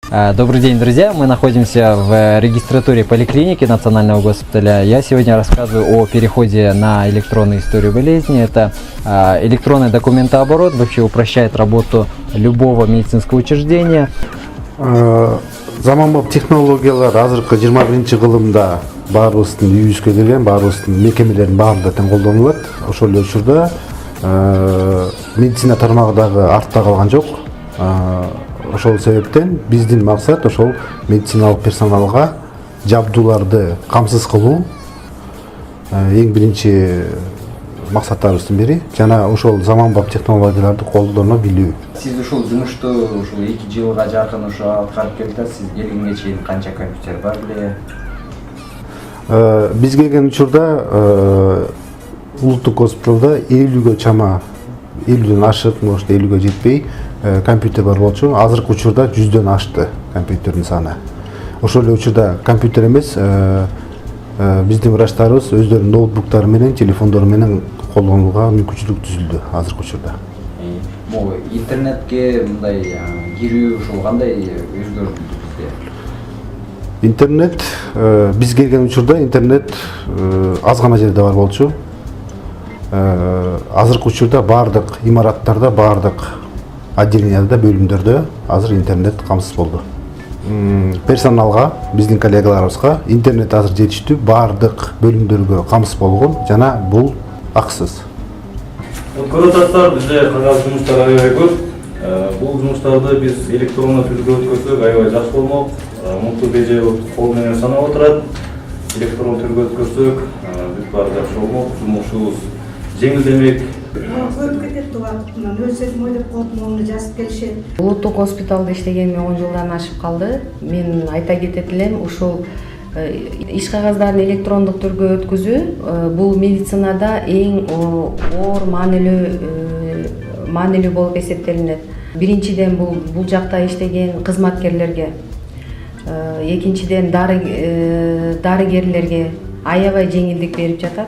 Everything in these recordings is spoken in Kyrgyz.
Добрый день, друзья! Мы находимся в регистратуре поликлиники Национального госпиталя. Я сегодня рассказываю о переходе на электронную историю болезни. Это электронный документооборот, вообще упрощает работу любого медицинского учреждения. Заманбап технологиялар азыркы 21 кылымда баарыбыздын үйүбүзгө келген, баарыбыздын мекемелердин баарында тең колдонулат. Ошол эле учурда медицина тармагындагы артта калган жок. Ошол себептен биздин максат ошол медициналык персоналга жабдууларды камсыз кылуу эң биринчи максаттарыбыздын бири. Жана ошол заманбап технологияларды колдоно билүү. Сиз ушул жумушту ушул 2 жылга жакын ошо аткарып келатасыз. Келгенге чейин канча компьютер бар эле? Биз келген учурда улуттук госпиталда 50гө чама, 50ден ашык, может 50гө жетпей компьютер бар болчу. Азыркы учурда 100дөн ашты компьютердин саны. Ошол эле учурда компьютер эмес, биздин врачтарыбыз өздөрүнүн ноутбуктары менен, телефондору менен колдонууга мүмкүнчүлүк түзүлдү азыркы учурда. Бул интернетке мындай кирүү ушул кандай өзгөрдү бизде? Интернет биз келген учурда интернет аз гана жерде бар болчу. Азыркы учурда баардык имараттарда, баардык отделенияларда, бөлүмдөрдө азыр интернет камсыз болду. Персоналга, биздин коллегаларыбызга интернет азыр жетиштүү, баардык бөлүмдөргө камсыз болгон жана бул акысыз. Көрүп атасыздар, бизде кагаз жумуштар аябай көп. Бул жумуштарды биз электрондуу түрдө өткөрсөк аябай жакшы болмок. Мунту беже кол менен санап отурат. Электрондуу түрдө өткөрсөк бүт баары жакшы болмок. Жумушубуз жеңилдемек. Көрүп кетет убактынан өлсөм ойлоп коюп моуну жазып келишет. Улуттук госпиталда иштегениме 10 жылдан ашып калды. Мен айта кетет элем, ушул иш кагаздарын электрондук түргө өткөзүү бул медицинада эң оор маанилүү болуп эсептелинет. Биринчиден бул жакта иштеген кызматкерлерге, экинчиден дарыгерлерге аябай жеңилдик берип жатат.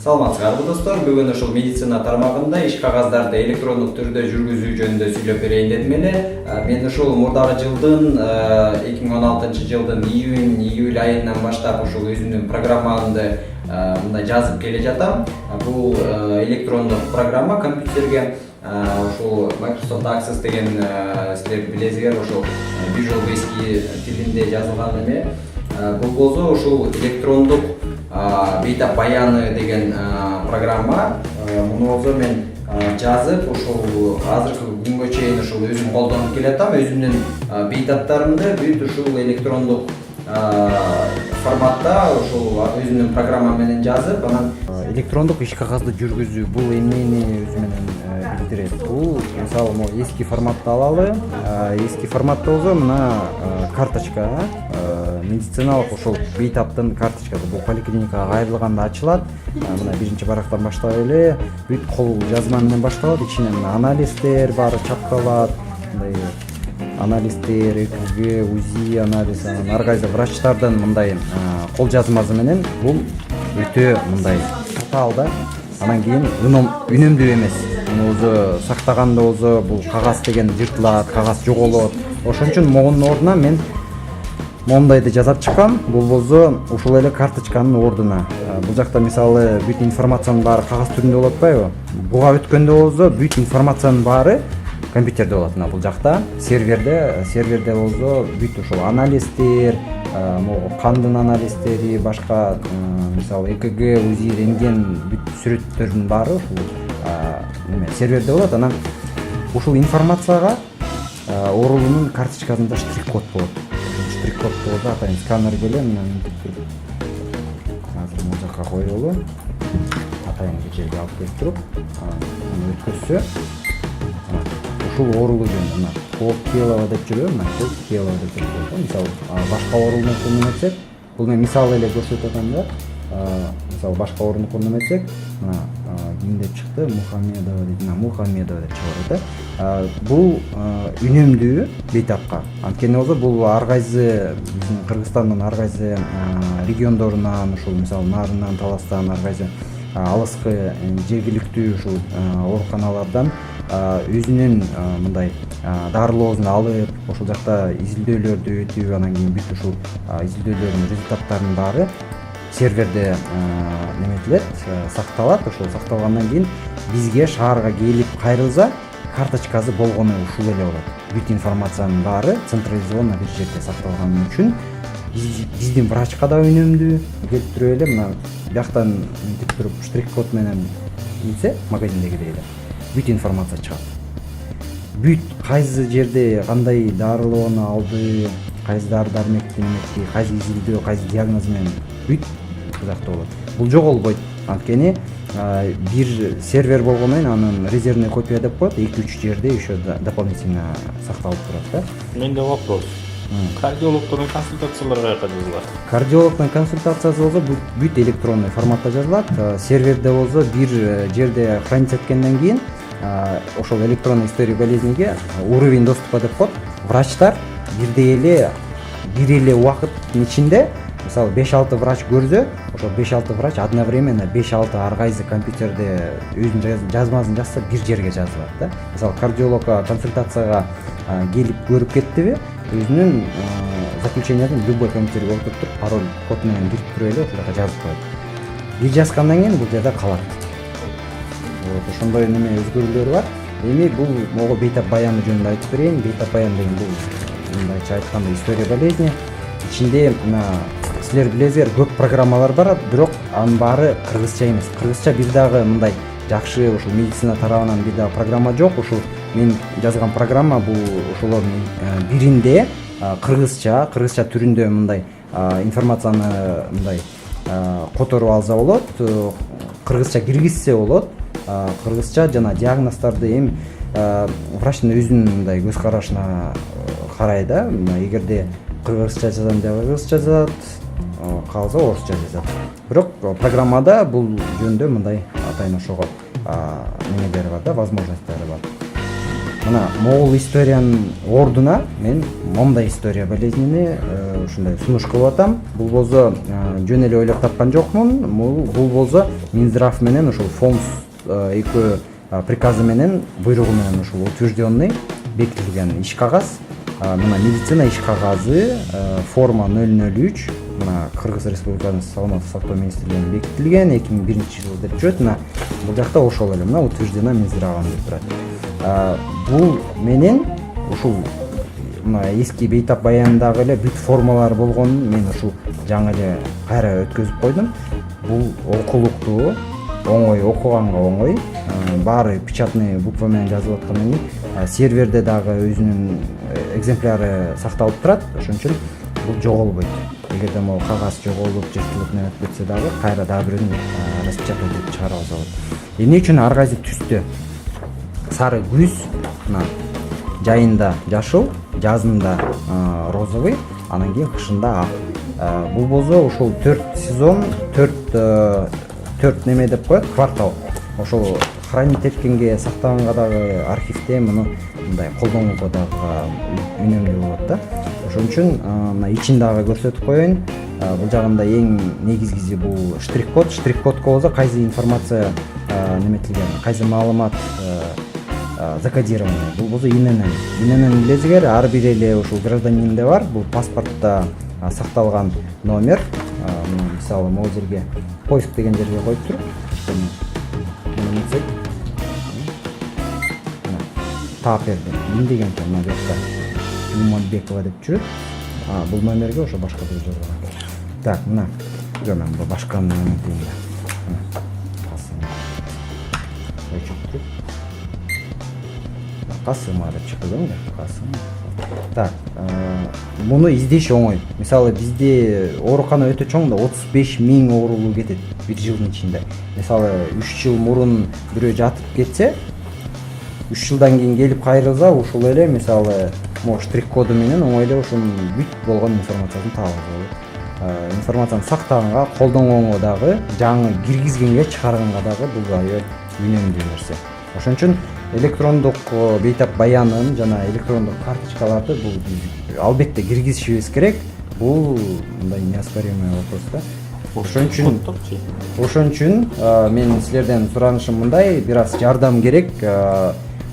Саламатсыздарбы достор, бүгүн ушул медицина тармагында иш кагаздарды электрондук түрдө жүргүзүү жөнүндө сүйлөп берейин дедим эле. Мен ушул мурдагы жылдын 2016 жылдын июль айынан баштап ушул өзүмдүн программамды мындай жазып келе жатам. Бул электрондук программа компьютерге ушул Microsoft Access деген силер билесиздер, ушул Visual Basic тилинде жазылган эме. Бул болсо ушул электрондук бейтап баяны деген программа. Муну болсо мен жазып ушул азыркы күнгө чейин ушул өзүм колдонуп келатам. Өзүмдүн бейтаптарымды бүт ушул электрондук форматта ушул өзүмдүн программа менен жазып, анан электрондук иш кагазды жүргүзүү бул эмнени өзү менен билдирет? Бул мисалы эски форматты алалы. Эски форматта болсо мына карточка, медициналык ошол бейтаптын карточкасы бул поликлиникага кайрылганда ачылат. Мына биринчи барактан баштап эле бүт кол жазма менен башталат. Ичине мына анализдер баары чапталат. Мындай анализдер, ЭКГ, УЗИ анализ, ар кайсы врачтардын мындай кол жазмасы менен бул өтө мындай татаал да. Анан кийин үнөмдүү эмес. Муну өзү сактаганда болсо бул кагаз деген жыртылат, кагаз жоголот. Ошон үчүн могунун ордуна мен мондайды жасап чыккам. Бул болсо ушул эле карточканын ордуна. Бул жакта мисалы бүт информациянын баары кагаз түрүндө болот атпайбы? Буга өткөндө болсо бүт информациянын баары компьютерде болот. Мына бул жакта серверде болсо бүт ушул анализдер, кандын анализдери, башка мисалы ЭКГ, УЗИ, рентген бүт сүрөттөрдүн баары ушул серверде болот. Анан ушул информацияга орулуунун карточкасында штрих-код болот. Штрих-код болсо атайын сканерге эле мына азыр бул жакка коюлуу. Атайын бир жерге алып келип туруп, өткөзсө ушул оорулуу жөнүндө мына Келова деп жүрөм, мына Келова деп жүрөм. Мисалы башка оорулууну көрсөтсөк, бул мен мисал эле көрсөтүп атам да. Мисалы башка оорууну көрсөтсөк, мына ким деп чыкты? Мухамедова дейт. Мына Мухамедова деп чыгат да. Бул үнөмдүү бейтапка. Анткени болсо бул ар кайсы биздин Кыргызстандын ар кайсы региондорунан, ушул мисалы Нарынан, Таластан ар кайсы алыскы жергиликтүү ушул ооруканалардан өзүнүн мындай дарылоосун алып ошол жакта изилдөөлөрдү өтүп анан кийин бүт ушул изилдөөлөрдүн результаттарынын баары серверде неметилет, сакталат. Ошол сакталгандан кийин бизге шаарга келип кайрылса карточкасы болгону ушул эле болот. Бүт информациянын баары централизованно бир жерде сакталганы үчүн биздин врачка да өнүмдүү келтирип эле мына бияктан мынтип туруп штрих-код менен илсе магазиндегидей эле бүт информация чыгат. Бүт кайсы жерде кандай дарылоону алды, кайсы дары дармекти неметти, кайсы изилдөө, кайсы диагноз менен бүт жакта болот. Бул жоголбойт. Анткени бир сервер болгондон кийин анын резервный копия деп коет, 2-3 жерде еще дополнительно сакталып турат да. Менде вопрос. Кардиологдордун консультациялары каяка жазылат? Кардиологдун консультациясы болсо бүт электронный форматта жазылат. Серверде болсо бир жерде храниться эткенден кийин ошол электронный история болезниге уровень доступа деп коет. Врачтар бир эле убакыттын ичинде мисалы 5-6 врач көрсө, ошол 5-6 врач одновременно 5-6 ар кайсы компьютерде өзүнүн жазмасын жазса бир жерге жазылат да. Мисалы кардиологко консультацияга келип көрүп кеттиби, өзүнүн заключениясын любой компьютерге отуруп туруп пароль код менен кирип туруп эле ошол жака жазып коет. Бир жазгандан кийин бул жерде калат. Вот ошондой неме өзгөрүүлөр бар. Эми бул могу бейтап баяны жөнүндө айтып берейин. Бейтап баян деген бул мындайча айтканда история болезни. Ичинде мына силер билесиздер көп программалар бар, бирок анын баары кыргызча эмес. Кыргызча бир дагы мындай жакшы ушул медицина тарабынан бир дагы программа жок. Ушул мен жазган программа бул ошолордун биринде кыргызча түрүндө мындай информацияны мындай которуп алса болот, кыргызча киргизсе болот. Кыргызча жана диагноздорду эми врачтын өзүнүн мындай көз карашына карай да. Эгерде кыргызча жазам деп кыргызча жазат, калса орусча жазат. Бирок программада бул жөнүндө мындай атайын ошого немелери бар да, возможностьтары бар. Мына могул историянын ордуна мен момдай история болезнини ушундай сунуш кылып атам. Бул болсо жөн эле ойлоп тапкан жокмун. Бул болсо Минздрав менен ушул фонд экөө приказы менен буйругу менен ушул утвержденный бекитилген иш кагаз. Мына медицина иш кагазы форма 003 мына Кыргыз Республикасынын саламаттык сактоо министрлигинен бекитилген 2001-жылы деп жүрөт. Мына бул жакта ошол эле мына утверждена Минздравдан деп турат. Бул менен ушул мына эски бейтап баяндагы эле бүт формалар болгонун мен ушул жаңы эле кайра өткөзүп койдум. Бул окулуктуу, оңой, окуганга оңой. Баары печатный буква менен жазылып аткандан кийин серверде дагы өзүнүн экземпляры сакталып турат. Ошон үчүн бул жоголбойт. Эгерде могу кагаз жоголуп, жыртылып неме кетсе дагы кайра дагы бирин распечатать этип чыгарып алса болот. Эмне үчүн ар кайсы түстө? Сары күз, мына жайында жашыл, жазында розовый, анан кийин кышында ак. Бул болсо ошол 4 сезон, 4 неме деп коет, квартал. Ошол хранить эткенге, сактаганга дагы архивде муну мындай колдонууга дагы үнөмдүү болот да. Ошон үчүн мына ичин дагы көрсөтүп коеюн. Бул жагында эң негизгиси бул штрих-код. Штрих-кодко болсо кайсы информация неметилген, кайсы маалымат закодирование. Бул болсо ИНН. ИНН билесиздер, ар бир эле ушул гражданинде бар. Бул паспортто сакталган номер. Мисалы могу жерге поиск деген жерге коюп туруп, таап берди. Эмне деген экен мына жакта Юманбекова деп жүрөт. Бул номерге ошо башка бир жазылган. Так, мына мен бул башка номер дейм. Касымова деп чыкты да, Касым. Так, муну издеш оңой. Мисалы бизде оорукана өтө чоң да 35 000 оорулуу кетет бир жылдын ичинде. Мисалы 3 жыл мурун бирөө жатып кетсе, 3 жылдан кийин келип кайрылса, ушул эле мисалы могу штрих-коду менен оңой эле ушунун бүт болгон информациясын таап алса болот. Информацияны сактаганга, колдонгонго дагы, жаңы киргизгенге, чыгарганга дагы бул аябай үнөмдүү нерсе. Ошон үчүн электрондук бейтап баянын жана электрондук карточкаларды бул албетте киргизишибиз керек. Бул мындай неоспоримый вопрос да. Ошон үчүн мен силерден суранышым мындай, бир аз жардам керек.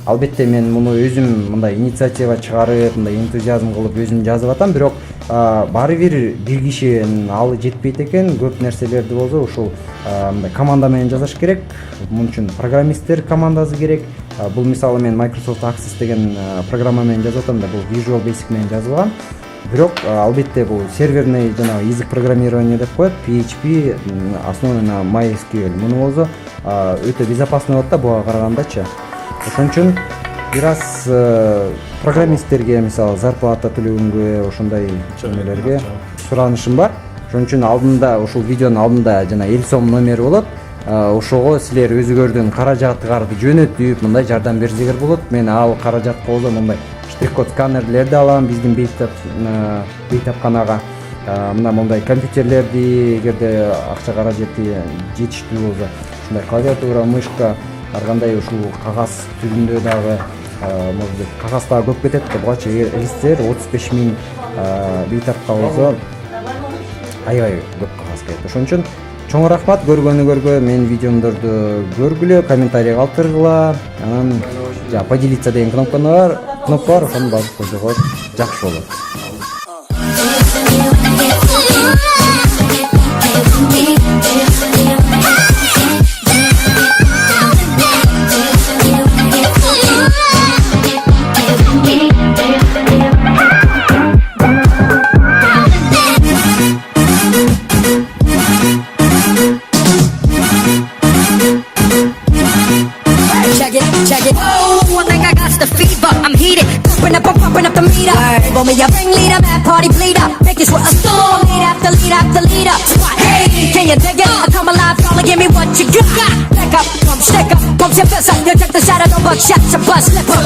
албетте мен муну өзүм мындай инициатива чыгарып, мындай энтузиазм кылып өзүм жазып атам, бирок баары бир кишинин алы жетпейт экен. Көп нерселерди болсо ушул мындай команда менен жасаш керек. Мун үчүн программисттер командасы керек. Бул мисалы мен Microsoft Access деген программа менен жазып атам да, бул Visual Basic менен жазылган. Бирок албетте бул серверный жана язык программирования деп коет, PHP основанный на MySQL. Муну болсо өтө безопасный болот да буга карагандачы. Ошон үчүн бир аз программисттерге мисалы зарплата төлөгөнгө ошондой нелерге суранышым бар. Ошон үчүн алдында ушул видеонун алдында жана 50 сом номери болот. Ошого силер өзүңөрдүн каражатыңарды жөнөтүп, мындай жардам берсеңер болот. Мен ал каражатка болсо мындай штрих-код сканерлерди алам биздин бейтапканага. Мына мондай компьютерлерди, эгерде акча каражаты жетиштүү болсо, ушундай клавиатура, мышка, ар кандай ушул кагаз түрүндө дагы, может быть, кагаз дагы көп кетет. Буга элестер 35 000 бейтапка болсо аябай көп кагаз кетет. Ошон үчүн чоң рахмат көргөнүңөргө. Менин видеомдорду көргүлө, комментарий калтыргыла, анан поделиться деген кнопка бар, ошону басып койсоңор жакшы болот. Check it. Oh, I think I got the fever. I'm heated. Pumping up the meter. Roll me a ringleader, mad party bleeder. Make this with a storm. Lead after lead after leader. Hey, can you dig it? I come alive, gonna give me what you got. Back up, come stick up, pump your fist up. You take the shot of the buckshot, your bust slip up.